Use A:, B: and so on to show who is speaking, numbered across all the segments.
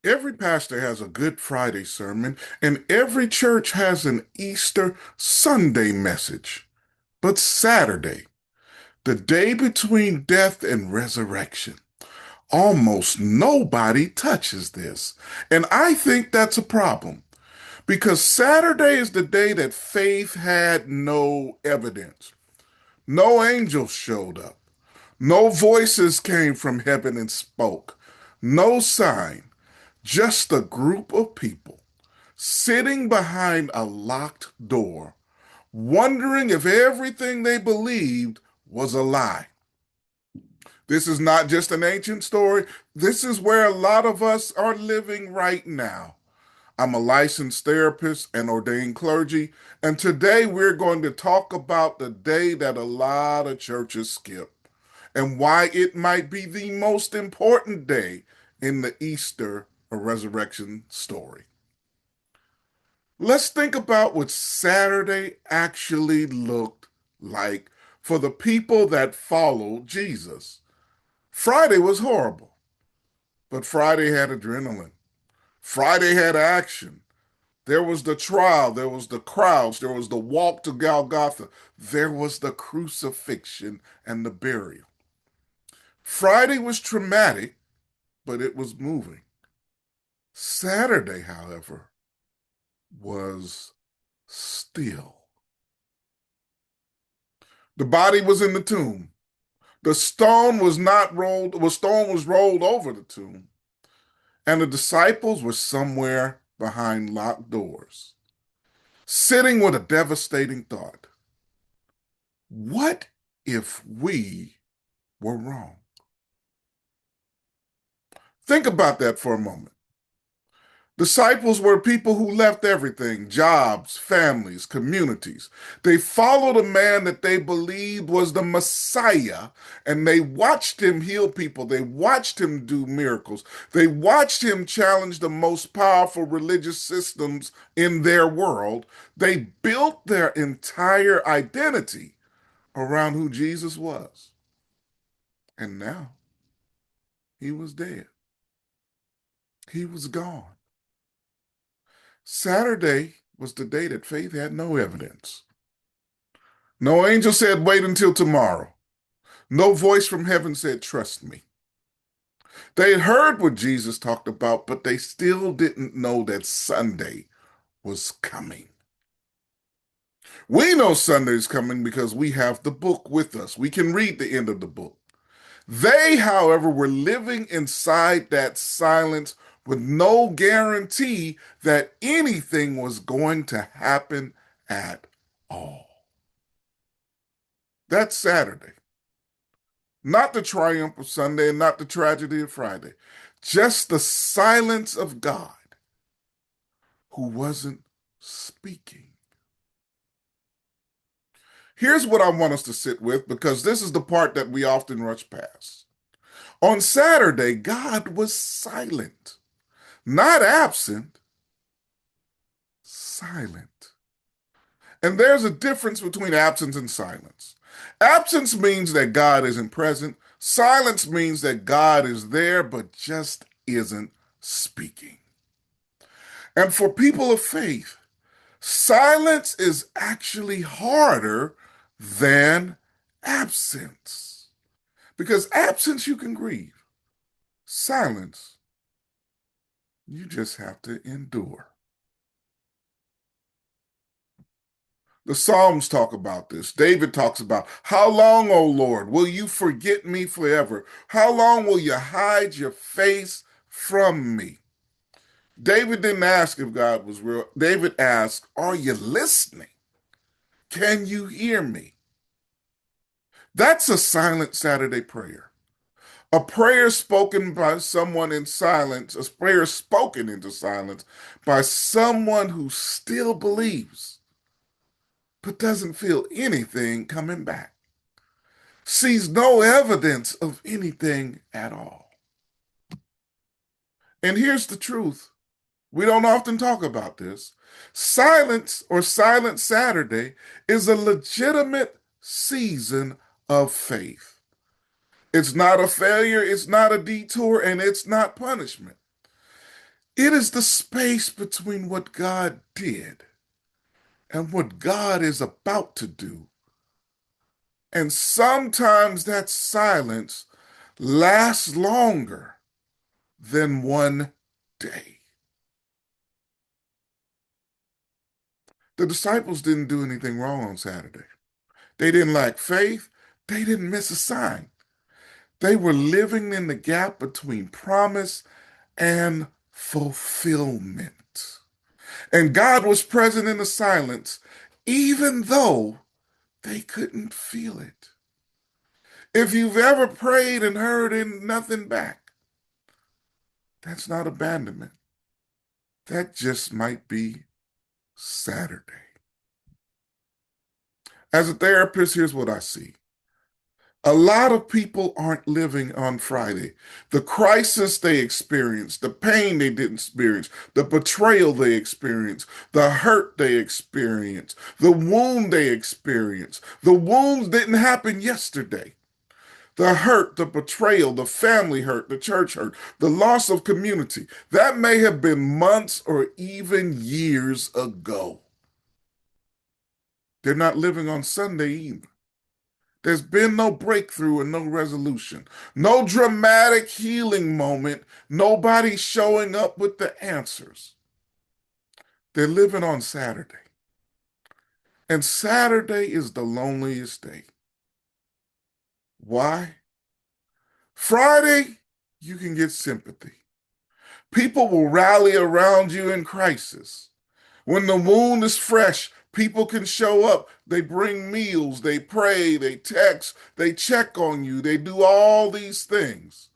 A: Every pastor has a Good Friday sermon, and every church has an Easter Sunday message. But Saturday, the day between death and resurrection, almost nobody touches this. And I think that's a problem because Saturday is the day that faith had no evidence. No angels showed up. No voices came from heaven and spoke. No sign, just a group of people sitting behind a locked door, wondering if everything they believed was a lie. This is not just an ancient story. This is where a lot of us are living right now. I'm a licensed therapist and ordained clergy, and today we're going to talk about the day that a lot of churches skip and why it might be the most important day in the Easter or resurrection story. Let's think about what Saturday actually looked like for the people that followed Jesus. Friday was horrible, but Friday had adrenaline. Friday had action. There was the trial, there was the crowds, there was the walk to Golgotha, there was the crucifixion and the burial. Friday was traumatic, but it was moving. Saturday, however, was still. The body was in the tomb. The stone was not rolled, the stone was rolled over the tomb, and the disciples were somewhere behind locked doors, sitting with a devastating thought. What if we were wrong? Think about that for a moment. Disciples were people who left everything, jobs, families, communities. They followed a man that they believed was the Messiah, and they watched him heal people. They watched him do miracles. They watched him challenge the most powerful religious systems in their world. They built their entire identity around who Jesus was. And now he was dead. He was gone. Saturday was the day that faith had no evidence. No angel said, wait until tomorrow. No voice from heaven said, trust me. They had heard what Jesus talked about, but they still didn't know that Sunday was coming. We know Sunday's coming because we have the book with us. We can read the end of the book. They, however, were living inside that silence with no guarantee that anything was going to happen at all. That's Saturday. Not the triumph of Sunday and not the tragedy of Friday. Just the silence of God who wasn't speaking. Here's what I want us to sit with because this is the part that we often rush past. On Saturday, God was silent, not absent, silent. And there's a difference between absence and silence. Absence means that God isn't present. Silence means that God is there, but just isn't speaking. And for people of faith, silence is actually harder than absence. Because absence you can grieve. Silence, you just have to endure. The Psalms talk about this. David talks about, how long, O Lord, will you forget me forever? How long will you hide your face from me? David didn't ask if God was real. David asked, are you listening? Can you hear me? That's a silent Saturday prayer. A prayer spoken by someone in silence, a prayer spoken into silence by someone who still believes, but doesn't feel anything coming back, sees no evidence of anything at all. And here's the truth. We don't often talk about this. Silence or Silent Saturday is a legitimate season of faith. It's not a failure, it's not a detour, and it's not punishment. It is the space between what God did and what God is about to do. And sometimes that silence lasts longer than one day. The disciples didn't do anything wrong on Saturday. They didn't lack faith. They didn't miss a sign. They were living in the gap between promise and fulfillment. And God was present in the silence, even though they couldn't feel it. If you've ever prayed and heard nothing back, that's not abandonment. That just might be Saturday. As a therapist, here's what I see. A lot of people aren't living on Friday. The crisis they experienced, the pain they didn't experience, the betrayal they experienced, the hurt they experienced, the wound they experienced. The wounds didn't happen yesterday. The hurt, the betrayal, the family hurt, the church hurt, the loss of community, that may have been months or even years ago. They're not living on Sunday either. There's been no breakthrough and no resolution, no dramatic healing moment, nobody showing up with the answers. They're living on Saturday. And Saturday is the loneliest day. Why? Friday, you can get sympathy. People will rally around you in crisis. When the wound is fresh, people can show up. They bring meals, they pray, they text, they check on you, they do all these things.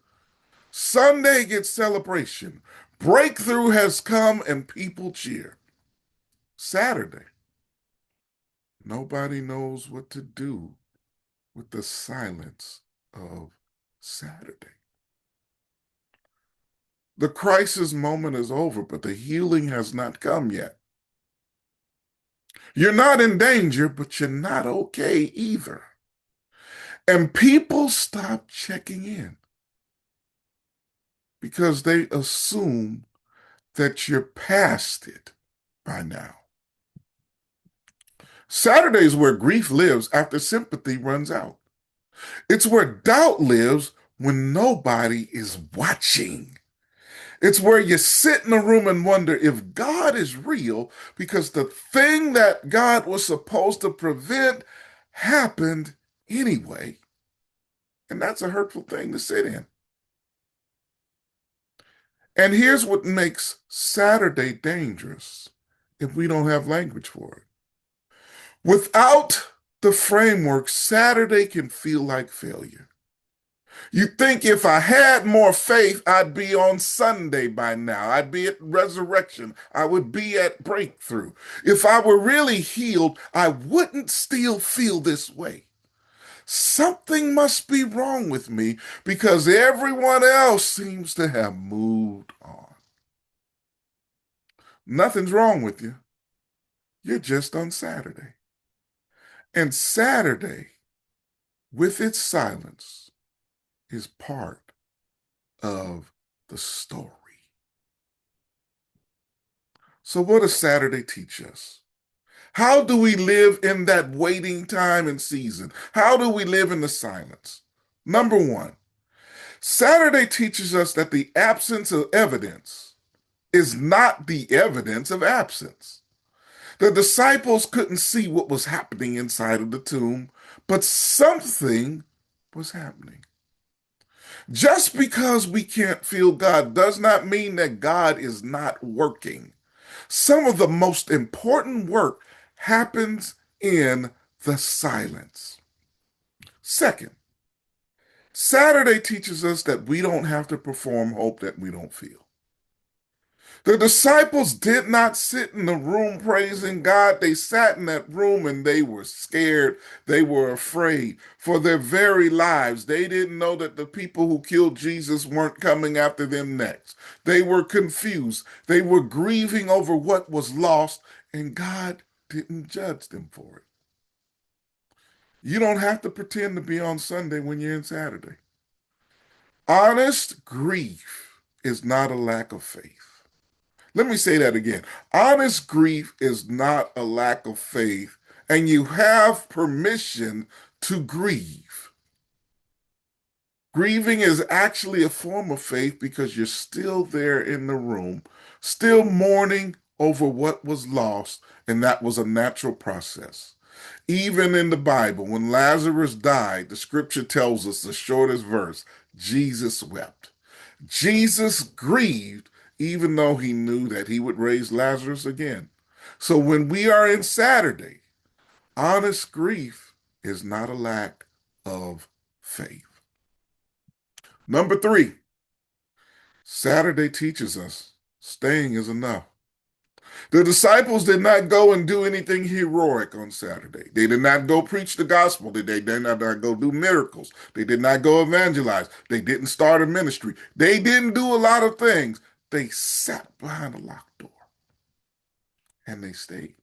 A: Sunday gets celebration. Breakthrough has come and people cheer. Saturday, nobody knows what to do with the silence of Saturday. The crisis moment is over, but the healing has not come yet. You're not in danger, but you're not okay either. And people stop checking in because they assume that you're past it by now. Saturday is where grief lives after sympathy runs out. It's where doubt lives when nobody is watching. It's where you sit in a room and wonder if God is real because the thing that God was supposed to prevent happened anyway. And that's a hurtful thing to sit in. And here's what makes Saturday dangerous if we don't have language for it. Without the framework, Saturday can feel like failure. You think if I had more faith, I'd be on Sunday by now. I'd be at resurrection. I would be at breakthrough. If I were really healed, I wouldn't still feel this way. Something must be wrong with me because everyone else seems to have moved on. Nothing's wrong with you. You're just on Saturday. And Saturday, with its silence, is part of the story. So, what does Saturday teach us? How do we live in that waiting time and season? How do we live in the silence? Number one, Saturday teaches us that the absence of evidence is not the evidence of absence. The disciples couldn't see what was happening inside of the tomb, but something was happening. Just because we can't feel God does not mean that God is not working. Some of the most important work happens in the silence. Second, Saturday teaches us that we don't have to perform hope that we don't feel. The disciples did not sit in the room praising God. They sat in that room and they were scared. They were afraid for their very lives. They didn't know that the people who killed Jesus weren't coming after them next. They were confused. They were grieving over what was lost, and God didn't judge them for it. You don't have to pretend to be on Sunday when you're in Saturday. Honest grief is not a lack of faith. Let me say that again. Honest grief is not a lack of faith, and you have permission to grieve. Grieving is actually a form of faith because you're still there in the room, still mourning over what was lost, and that was a natural process. Even in the Bible, when Lazarus died, the scripture tells us the shortest verse, Jesus wept. Jesus grieved even though he knew that he would raise Lazarus again. So when we are in Saturday, honest grief is not a lack of faith. Number three, Saturday teaches us staying is enough. The disciples did not go and do anything heroic on Saturday. They did not go preach the gospel. They did not go do miracles. They did not go evangelize. They didn't start a ministry. They didn't do a lot of things. They sat behind a locked door and they stayed.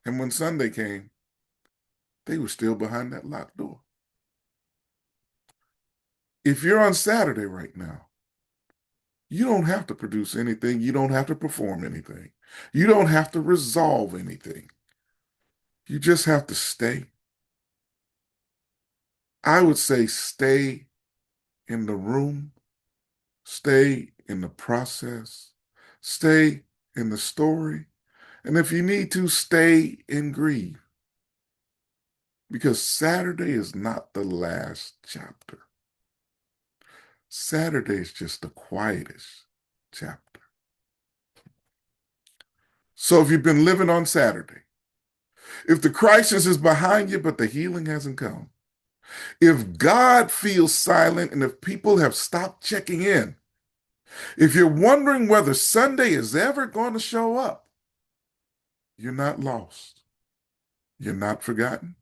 A: And when Sunday came, they were still behind that locked door. If you're on Saturday right now, you don't have to produce anything. You don't have to perform anything. You don't have to resolve anything. You just have to stay. I would say stay in the room, stay in the process, stay in the story. And if you need to, stay in grief. Because Saturday is not the last chapter. Saturday is just the quietest chapter. So if you've been living on Saturday, if the crisis is behind you, but the healing hasn't come, if God feels silent and if people have stopped checking in, if you're wondering whether Sunday is ever going to show up, you're not lost. You're not forgotten.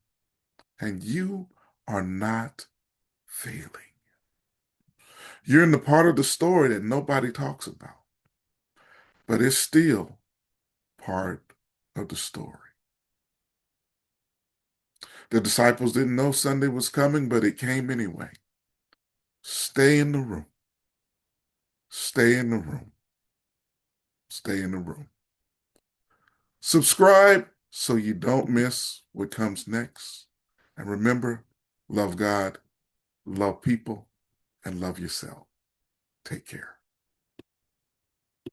A: And you are not failing. You're in the part of the story that nobody talks about, but it's still part of the story. The disciples didn't know Sunday was coming, but it came anyway. Stay in the room. Stay in the room. Stay in the room. Subscribe so you don't miss what comes next. And remember, love God, love people, and love yourself. Take care.